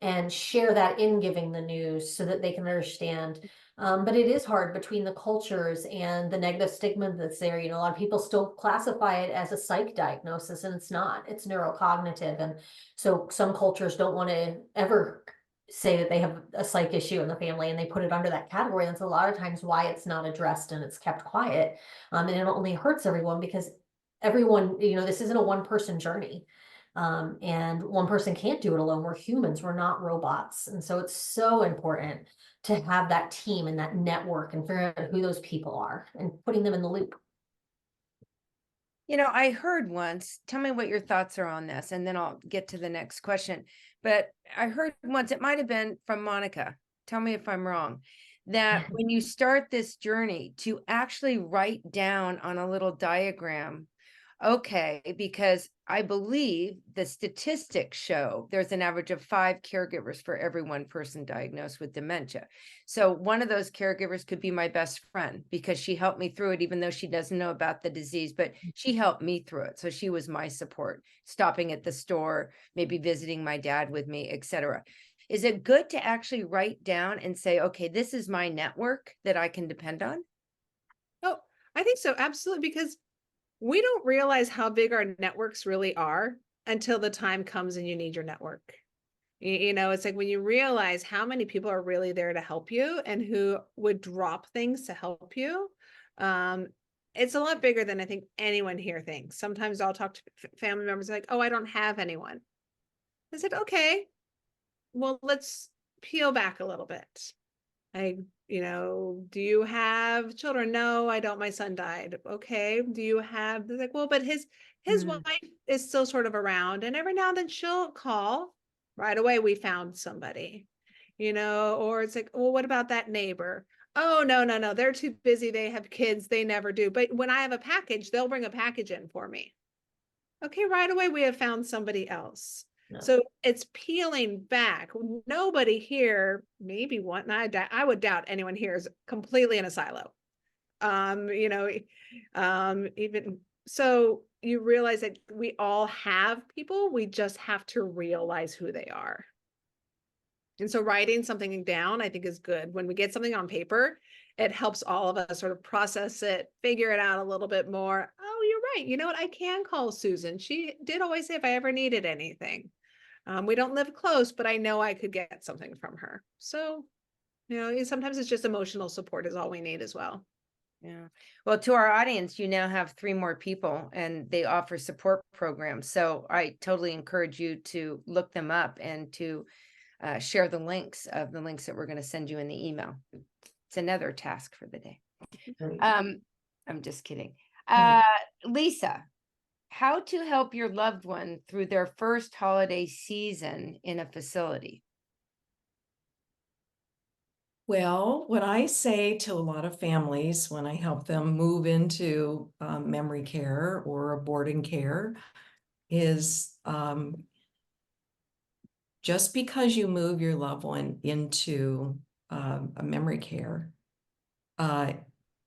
and share that in giving the news so that they can understand. But it is hard between the cultures and the negative stigma that's there. A lot of people still classify it as a psych diagnosis, and it's not. It's neurocognitive. And so some cultures don't want to ever say that they have a psych issue in the family, and they put it under that category. That's a lot of times why it's not addressed and it's kept quiet. And it only hurts everyone because everyone, this isn't a one-person journey. And one person can't do it alone. We're humans, we're not robots. And so it's so important to have that team and that network and figure out who those people are and putting them in the loop. I heard once, tell me what your thoughts are on this, and then I'll get to the next question. But I heard once, it might have been from Monica, tell me if I'm wrong, that when you start this journey to actually write down on a little diagram, okay, because I believe the statistics show there's an average of 5 caregivers for every one person diagnosed with dementia. So one of those caregivers could be my best friend because she helped me through it, even though she doesn't know about the disease, but she helped me through it. So she was my support, stopping at the store, maybe visiting my dad with me, etc. Is it good to actually write down and say, okay, this is my network that I can depend on? Oh, I think so. Absolutely. Because we don't realize how big our networks really are until the time comes and you need your network. It's like when you realize how many people are really there to help you and who would drop things to help you. It's a lot bigger than I think anyone here thinks. Sometimes I'll talk to family members like, oh, I don't have anyone. I said, okay, well, let's peel back a little bit. Do you have children? No, I don't. My son died. Okay. Do you have, they're like, well, but his wife is still sort of around, and every now and then she'll call. Right away, we found somebody, or it's like, well, what about that neighbor? Oh, no, they're too busy. They have kids. They never do. But when I have a package, they'll bring a package in for me. Okay, right away, we have found somebody else. No. So it's peeling back. Nobody here, maybe one, I would doubt anyone here is completely in a silo. Even so, you realize that we all have people, we just have to realize who they are. And so writing something down, I think, is good. When we get something on paper, it helps all of us sort of process it, figure it out a little bit more. Oh, you're right. You know what? I can call Susan. She did always say if I ever needed anything. We don't live close, but I know I could get something from her. So, sometimes it's just emotional support is all we need as well. Yeah. Well, to our audience, you now have 3 more people and they offer support programs. So I totally encourage you to look them up and to share the links that we're going to send you in the email. It's another task for the day. Great. I'm just kidding. Lisa, how to help your loved one through their first holiday season in a facility? Well, what I say to a lot of families when I help them move into memory care or boarding care is just because you move your loved one into a memory care,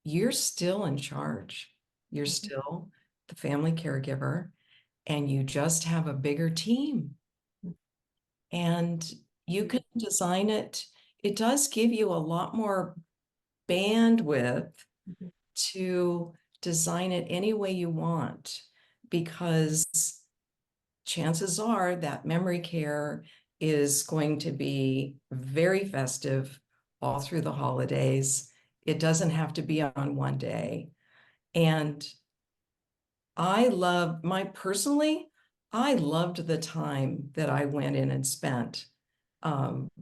you're still in charge. You're still the family caregiver, and you just have a bigger team. And you can design it. It does give you a lot more bandwidth to design it any way you want, because chances are that memory care is going to be very festive all through the holidays. It doesn't have to be on one day. And I loved the time that I went in and spent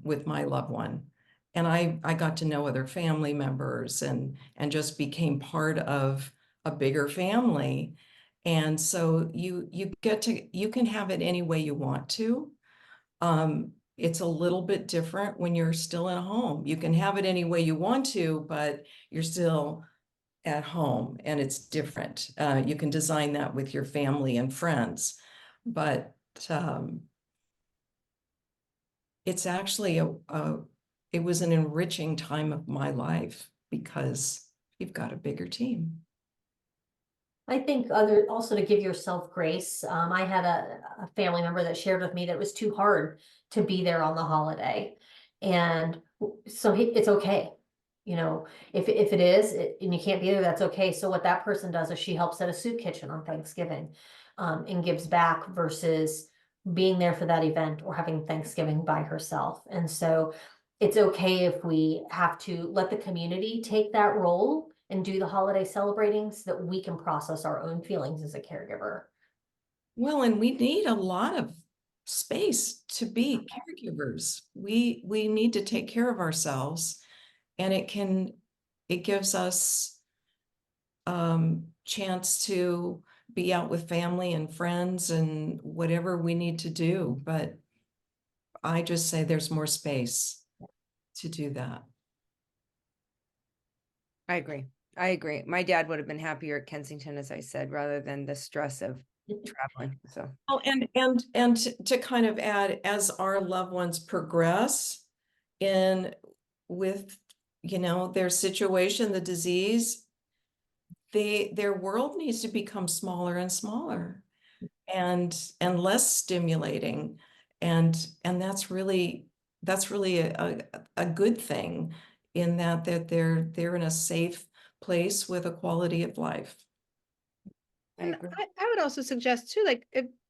with my loved one. And I got to know other family members and just became part of a bigger family. And so you can have it any way you want to. It's a little bit different when you're still at home. You can have it any way you want to, but you're still at home and it's different. You can design that with your family and friends, but it's actually it was an enriching time of my life because you've got a bigger team. I think also to give yourself grace. I had a family member that shared with me that it was too hard to be there on the holiday. And so it's okay. You know, if it is and you can't be there, that's okay. So what that person does is she helps at a soup kitchen on Thanksgiving, and gives back versus being there for that event or having Thanksgiving by herself. And so it's okay if we have to let the community take that role and do the holiday celebrating so that we can process our own feelings as a caregiver. Well, and we need a lot of space to be caregivers. We need to take care of ourselves, and it gives us chance to be out with family and friends and whatever we need to do. But I just say there's more space to do that. I agree. I agree. My dad would have been happier at Kensington, as I said, rather than the stress of traveling. So, Oh, and to kind of add, as our loved ones progress in with, their situation, the disease, their world needs to become smaller and smaller and less stimulating. And that's really a good thing in that they're in a safe place with a quality of life. And I would also suggest too, like,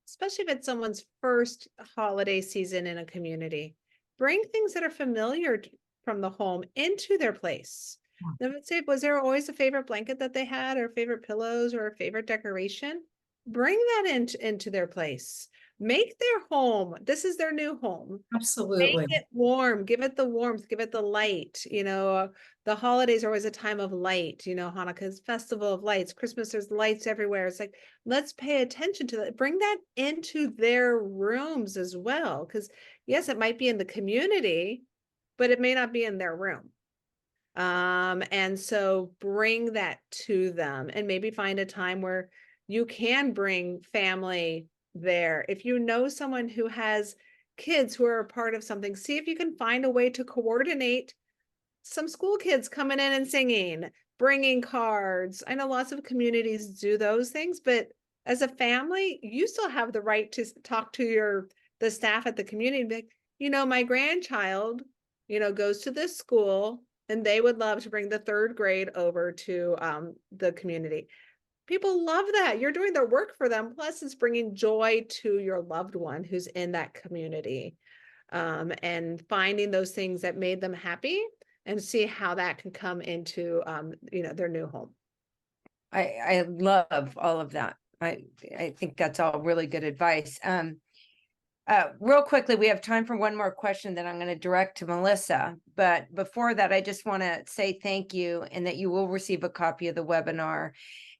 especially if it's someone's first holiday season in a community, bring things that are familiar from the home into their place. Now, let's say, was there always a favorite blanket that they had, or favorite pillows, or a favorite decoration? Bring that into their place. Make their home. This is their new home. Absolutely. Make it warm, give it the warmth, give it the light. The holidays are always a time of light. Hanukkah's festival of lights, Christmas, there's lights everywhere. It's like, let's pay attention to that. Bring that into their rooms as well. Because yes, it might be in the community, but it may not be in their room. And so bring that to them and maybe find a time where you can bring family there. If you know someone who has kids who are a part of something, see if you can find a way to coordinate some school kids coming in and singing, bringing cards. I know lots of communities do those things, but as a family, you still have the right to talk to the staff at the community and be like, my grandchild, goes to this school and they would love to bring the 3rd grade over to the community. People love that. You're doing their work for them. Plus, it's bringing joy to your loved one who's in that community, and finding those things that made them happy and see how that can come into, their new home. I love all of that. I think that's all really good advice. Real quickly, we have time for one more question that I'm going to direct to Melissa. But before that, I just want to say thank you, and that you will receive a copy of the webinar.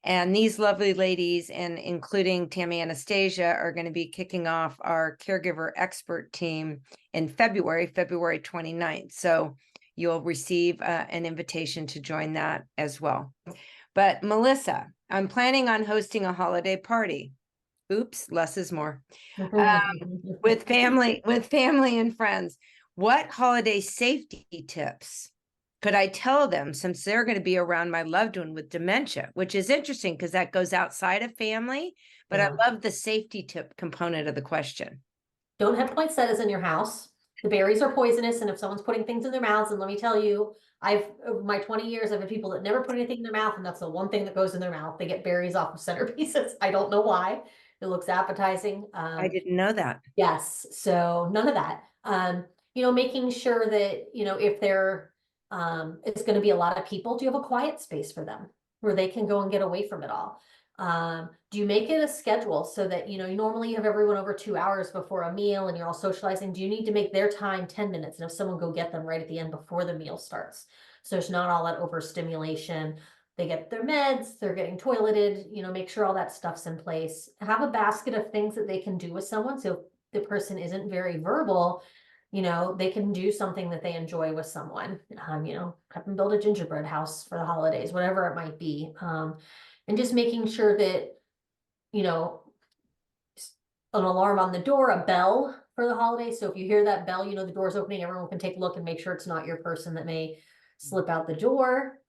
And these lovely ladies, and including Tammy Anastasia, are going to be kicking off our caregiver expert team in February 29th. So you'll receive an invitation to join that as well. But Melissa, I'm planning on hosting a holiday party. Oops, less is more. With family and friends. What holiday safety tips could I tell them, since they're going to be around my loved one with dementia, which is interesting because that goes outside of family, but Yeah. I love the safety tip component of the question. Don't have poinsettias in your house. The berries are poisonous, and if someone's putting things in their mouths, and let me tell you, over my 20 years, I've had people that never put anything in their mouth, and that's the one thing that goes in their mouth. They get berries off of centerpieces. I don't know why. It looks appetizing. I didn't know that. Yes, so none of that. Making sure that, if there is going to be a lot of people, do you have a quiet space for them where they can go and get away from it all? Do you make it a schedule so that, you normally you have everyone over 2 hours before a meal and you're all socializing? Do you need to make their time 10 minutes and have someone go get them right at the end before the meal starts? So there's not all that overstimulation. They get their meds, they're getting toileted, make sure all that stuff's in place. Have a basket of things that they can do with someone. So if the person isn't very verbal, they can do something that they enjoy with someone. Have them build a gingerbread house for the holidays, whatever it might be. And just making sure that, an alarm on the door, a bell for the holidays. So if you hear that bell, the door's opening, everyone can take a look and make sure it's not your person that may slip out the door.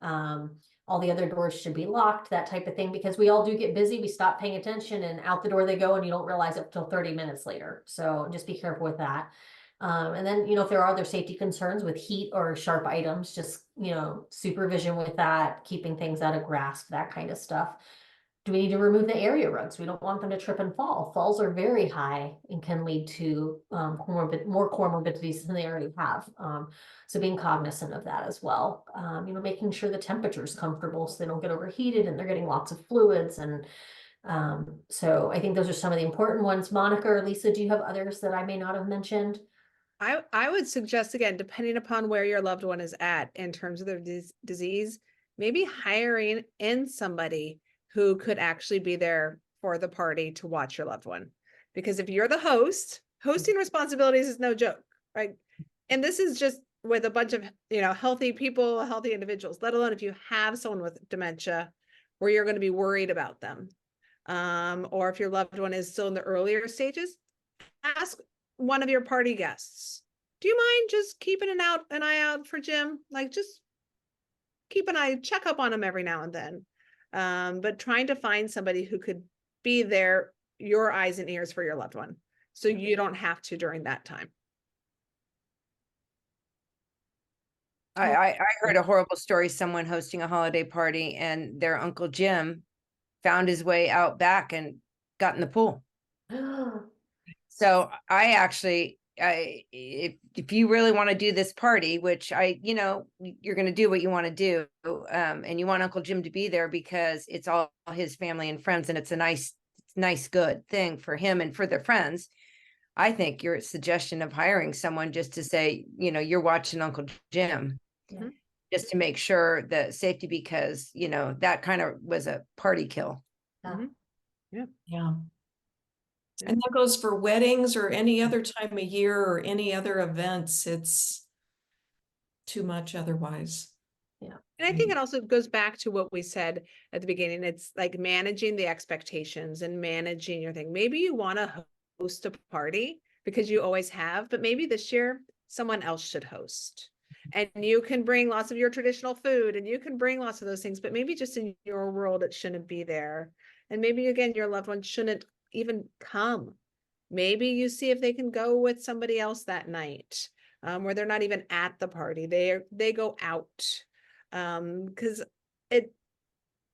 All the other doors should be locked, that type of thing, because we all do get busy. We stop paying attention and out the door they go, and you don't realize it until 30 minutes later. So just be careful with that. And then, if there are other safety concerns with heat or sharp items, just, supervision with that, keeping things out of grasp, that kind of stuff. Do we need to remove the area rugs? We don't want them to trip and fall. Falls are very high and can lead to more comorbidities than they already have. So being cognizant of that as well. Making sure the temperature is comfortable so they don't get overheated and they're getting lots of fluids. And so I think those are some of the important ones. Monica or Lisa, do you have others that I may not have mentioned? I would suggest, again, depending upon where your loved one is at in terms of their disease, maybe hiring in somebody who could actually be there for the party to watch your loved one. Because if you're the host, hosting responsibilities is no joke, right? And this is just with a bunch of, healthy people, healthy individuals, let alone if you have someone with dementia where you're going to be worried about them. Or if your loved one is still in the earlier stages, ask one of your party guests, do you mind just keeping an eye out for Jim? Like, just keep an eye, check up on him every now and then. But trying to find somebody who could be there, your eyes and ears for your loved one, so you don't have to during that time. I heard a horrible story, someone hosting a holiday party and their Uncle Jim found his way out back and got in the pool. So I actually, if you really want to do this party, which you're going to do what you want to do, and you want Uncle Jim to be there because it's all his family and friends, and it's a nice, good thing for him and for their friends. I think your suggestion of hiring someone just to say, you're watching Uncle Jim, just to make sure the safety, because, that kind of was a party kill. Yeah. And that goes for weddings or any other time of year or any other events. It's too much otherwise. Yeah. And I think it also goes back to what we said at the beginning. It's like managing the expectations and managing your thing. Maybe you want to host a party because you always have, but maybe this year someone else should host. And you can bring lots of your traditional food and you can bring lots of those things, but maybe just in your world, it shouldn't be there. And maybe, again, your loved one shouldn't even come. Maybe you see if they can go with somebody else that night, where they're not even at the party. They go out, because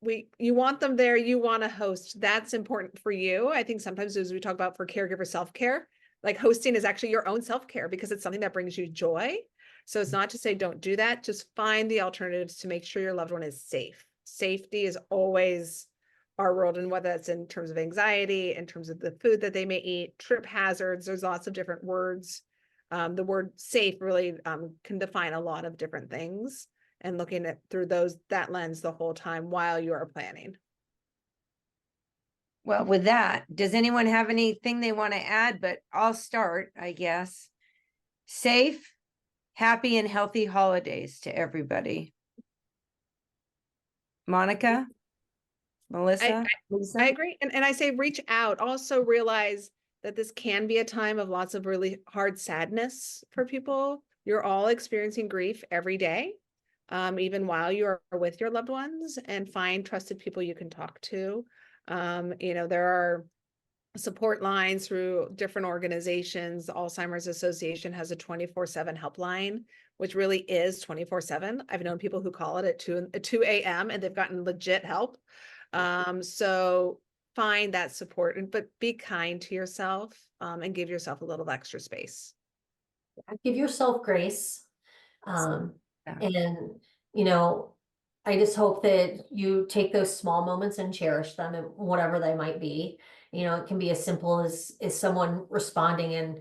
you want them there. You want to host. That's important for you. I think sometimes, as we talk about for caregiver self-care, like hosting is actually your own self-care because it's something that brings you joy. So it's not to say don't do that, just find the alternatives to make sure your loved one is safe. Safety is always our world, and whether that's in terms of anxiety, in terms of the food that they may eat, trip hazards, there's lots of different words. The word safe really can define a lot of different things, and looking at through that lens the whole time while you are planning. Well, with that, does anyone have anything they want to add? But I'll start, I guess. Safe, happy, and healthy holidays to everybody. Monica? Melissa? Lisa? I agree. And I say reach out. Also realize that this can be a time of lots of really hard sadness for people. You're all experiencing grief every day, even while you're with your loved ones, and find trusted people you can talk to. There are support lines through different organizations. The Alzheimer's Association has a 24/7 helpline, which really is 24/7. I've known people who call it at 2 a.m. and they've gotten legit help. So find that support, but be kind to yourself, and give yourself a little extra space. Give yourself grace. Yeah. And, I just hope that you take those small moments and cherish them, and whatever they might be. It can be as simple as someone responding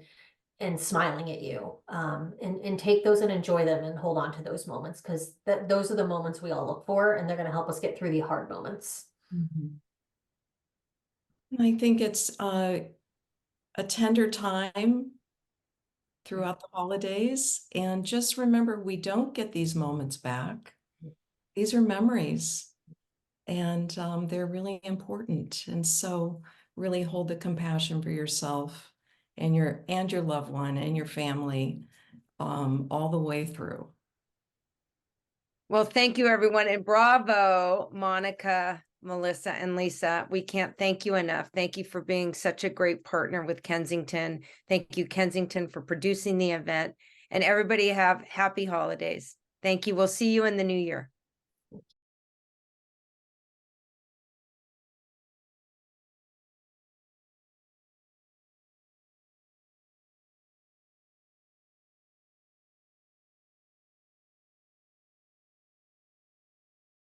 and smiling at you. And take those and enjoy them and hold on to those moments, because those are the moments we all look for, and they're going to help us get through the hard moments. I think it's a tender time throughout the holidays. And just remember, we don't get these moments back. These are memories, and they're really important. And so really hold the compassion for yourself and your loved one and your family all the way through. Well, thank you, everyone. And bravo, Monica, Melissa, and Lisa. We can't thank you enough. Thank you for being such a great partner with Kensington. Thank you, Kensington, for producing the event. And everybody have happy holidays. Thank you. We'll see you in the new year.